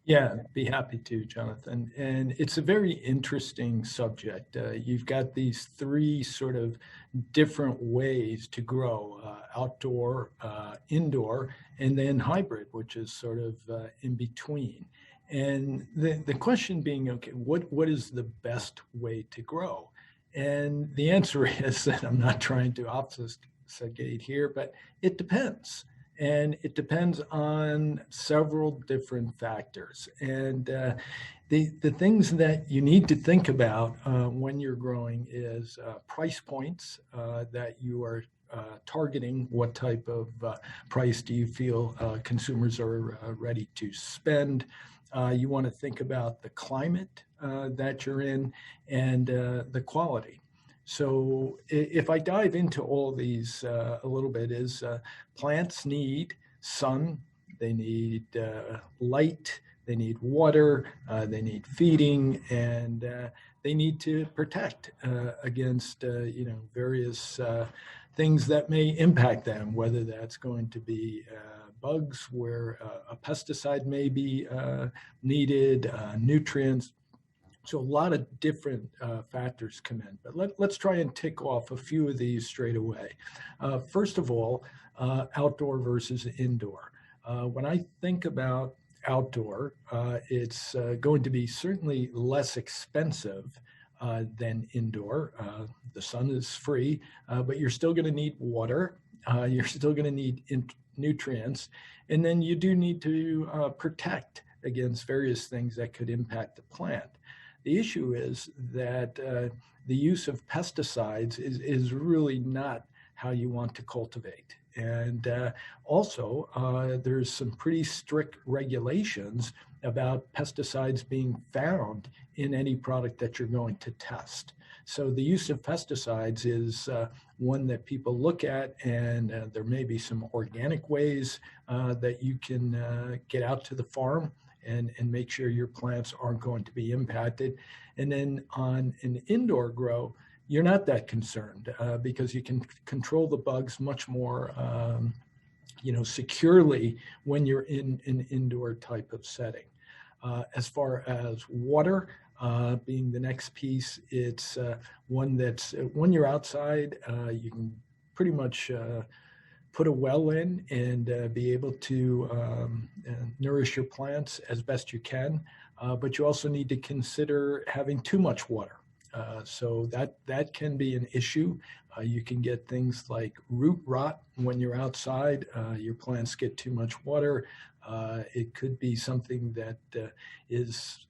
Yeah, be happy to, Jonathan. And it's a very interesting subject. You've got these three sort of different ways to grow: outdoor, indoor, and then hybrid, which is sort of in between. And the question being, okay, what is the best way to grow? And the answer is that I'm not trying to obfuscate here, but it depends. And it depends on several different factors. And the things that you need to think about when you're growing is price points that you are targeting. What type of price do you feel consumers are ready to spend? You want to think about the climate that you're in and the quality. So if I dive into all these a little bit, is plants need sun, they need light, they need water, they need feeding, and they need to protect against various things that may impact them, whether that's going to be bugs where a pesticide may be needed, nutrients. So a lot of different factors come in, but let's try and tick off a few of these straight away. First of all, outdoor versus indoor. When I think about outdoor, it's going to be certainly less expensive than indoor. The sun is free, but you're still going to need water. You're still going to need nutrients, and then you do need to protect against various things that could impact the plant. The issue is that the use of pesticides is really not how you want to cultivate. And also, there's some pretty strict regulations about pesticides being found in any product that you're going to test. So the use of pesticides is one that people look at, and there may be some organic ways that you can get out to the farm and make sure your plants aren't going to be impacted. And then on an indoor grow, you're not that concerned because you can control the bugs much more securely when you're in an indoor type of setting. As far as water being the next piece, it's one that's when you're outside, you can pretty much put a well in and be able to nourish your plants as best you can. But you also need to consider having too much water. So that can be an issue. You can get things like root rot when you're outside. Your plants get too much water. It could be something that is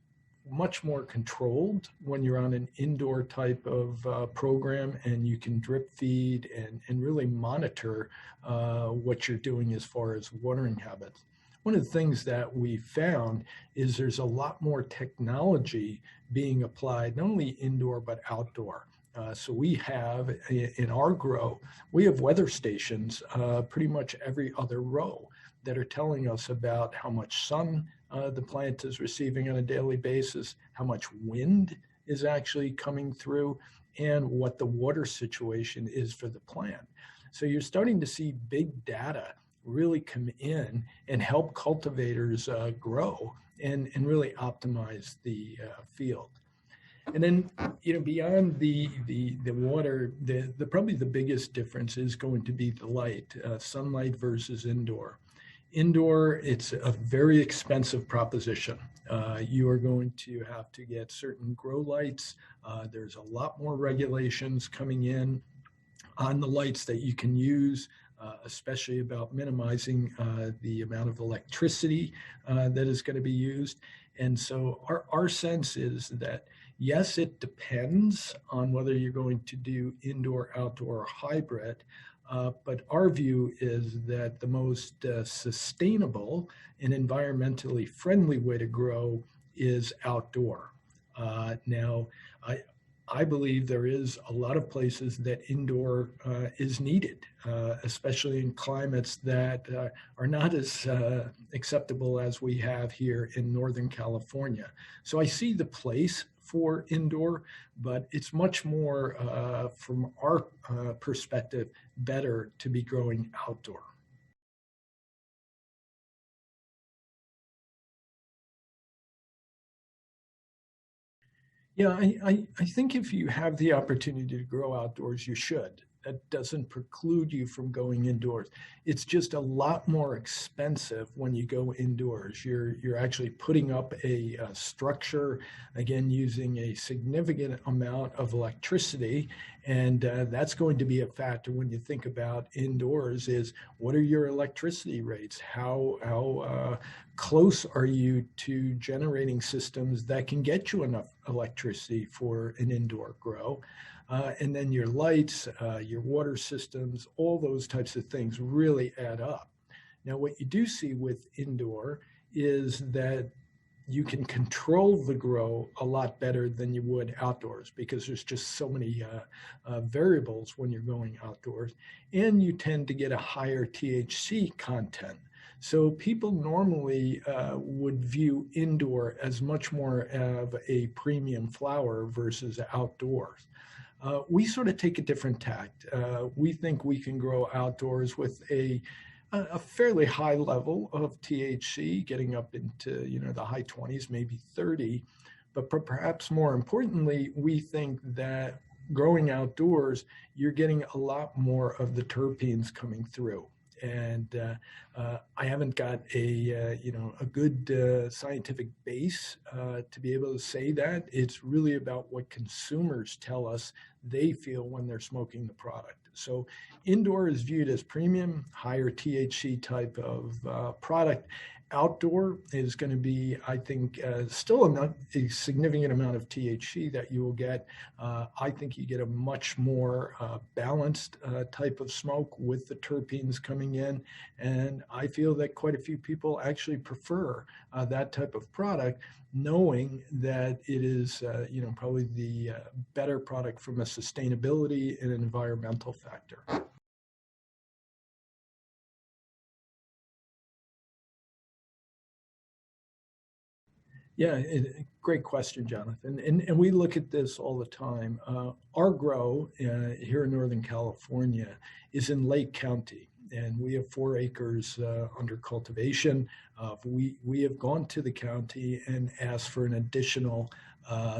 much more controlled when you're on an indoor type of program, and you can drip feed and really monitor what you're doing as far as watering habits. One of the things that we found is there's a lot more technology being applied, not only indoor, but outdoor. So we have in our grow, we have weather stations pretty much every other row that are telling us about how much sun the plant is receiving on a daily basis, how much wind is actually coming through, and what the water situation is for the plant. So you're starting to see big data really come in and help cultivators grow and really optimize the field. And then, beyond the water, the probably the biggest difference is going to be the light, sunlight versus indoor. Indoor, it's a very expensive proposition. You are going to have to get certain grow lights. There's a lot more regulations coming in on the lights that you can use, especially about minimizing the amount of electricity that is going to be used. And so our sense is that, yes, it depends on whether you're going to do indoor, outdoor, or hybrid. But our view is that the most sustainable and environmentally friendly way to grow is outdoor. Now, I believe there is a lot of places that indoor is needed, especially in climates that are not as acceptable as we have here in Northern California. So I see the place for indoor, but it's much more, from our perspective, better to be growing outdoor. Yeah, I think if you have the opportunity to grow outdoors, you should. That doesn't preclude you from going indoors. It's just a lot more expensive when you go indoors. You're actually putting up a structure, again, using a significant amount of electricity, and that's going to be a factor when you think about indoors. Is what are your electricity rates? How close are you to generating systems that can get you enough electricity for an indoor grow? And then your lights, your water systems, all those types of things really add up. Now, what you do see with indoor is that you can control the grow a lot better than you would outdoors because there's just so many variables when you're going outdoors, and you tend to get a higher THC content. So people normally would view indoor as much more of a premium flower versus outdoors. We sort of take a different tact. We think we can grow outdoors with a fairly high level of THC, getting up into the high 20s, maybe 30. But perhaps more importantly, we think that growing outdoors, you're getting a lot more of the terpenes coming through. And I haven't got a good scientific base to be able to say that. It's really about what consumers tell us they feel when they're smoking the product. So indoor is viewed as premium, higher THC type of product. Outdoor is going to be, I think, still a significant amount of THC that you will get. I think you get a much more balanced type of smoke with the terpenes coming in. And I feel that quite a few people actually prefer that type of product, knowing that it is, probably the better product from a sustainability and environmental factor. Yeah, great question, Jonathan. And we look at this all the time. Our grow here in Northern California is in Lake County, and we have 4 acres under cultivation. We have gone to the county and asked for an additional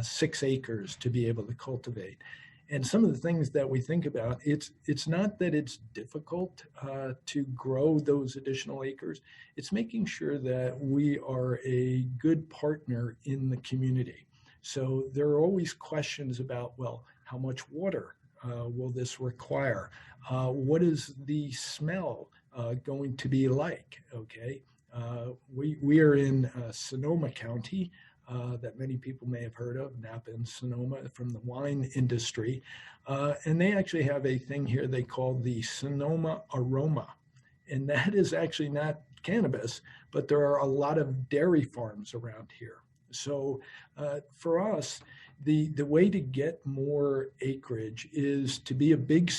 6 acres to be able to cultivate. And some of the things that we think about, it's not that it's difficult to grow those additional acres. It's making sure that we are a good partner in the community. So there are always questions about, well, how much water will this require? What is the smell going to be like? Okay, we are in Sonoma County. That many people may have heard of, Napa and Sonoma, from the wine industry. And they actually have a thing here they call the Sonoma aroma. And that is actually not cannabis, but there are a lot of dairy farms around here. So for us, the way to get more acreage is to be a big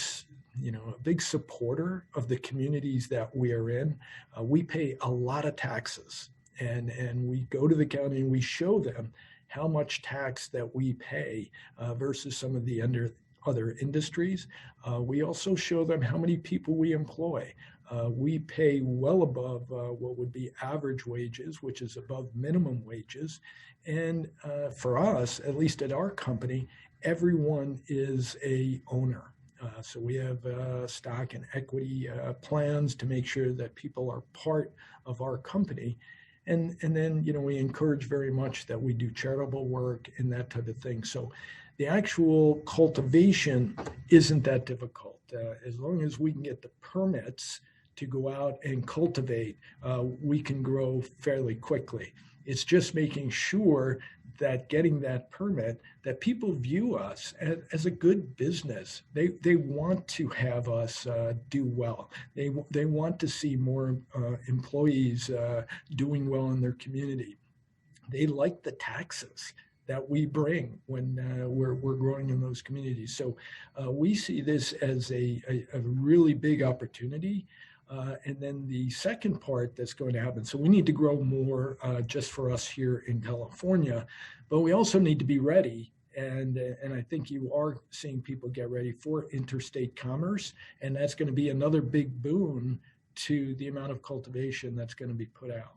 supporter of the communities that we are in. We pay a lot of taxes. And we go to the county and we show them how much tax that we pay versus some of the other industries. We also show them how many people we employ. We pay well above what would be average wages, which is above minimum wages. And for us, at least at our company, everyone is a owner. So we have stock and equity plans to make sure that people are part of our company. And then, we encourage very much that we do charitable work and that type of thing. So the actual cultivation isn't that difficult. As long as we can get the permits to go out and cultivate, we can grow fairly quickly. It's just making sure that getting that permit, that people view us as a good business. They want to have us do well. They want to see more employees doing well in their community. They like the taxes that we bring when we're growing in those communities. So we see this as a really big opportunity. And then the second part that's going to happen, so we need to grow more just for us here in California, but we also need to be ready. And I think you are seeing people get ready for interstate commerce, and that's going to be another big boon to the amount of cultivation that's going to be put out.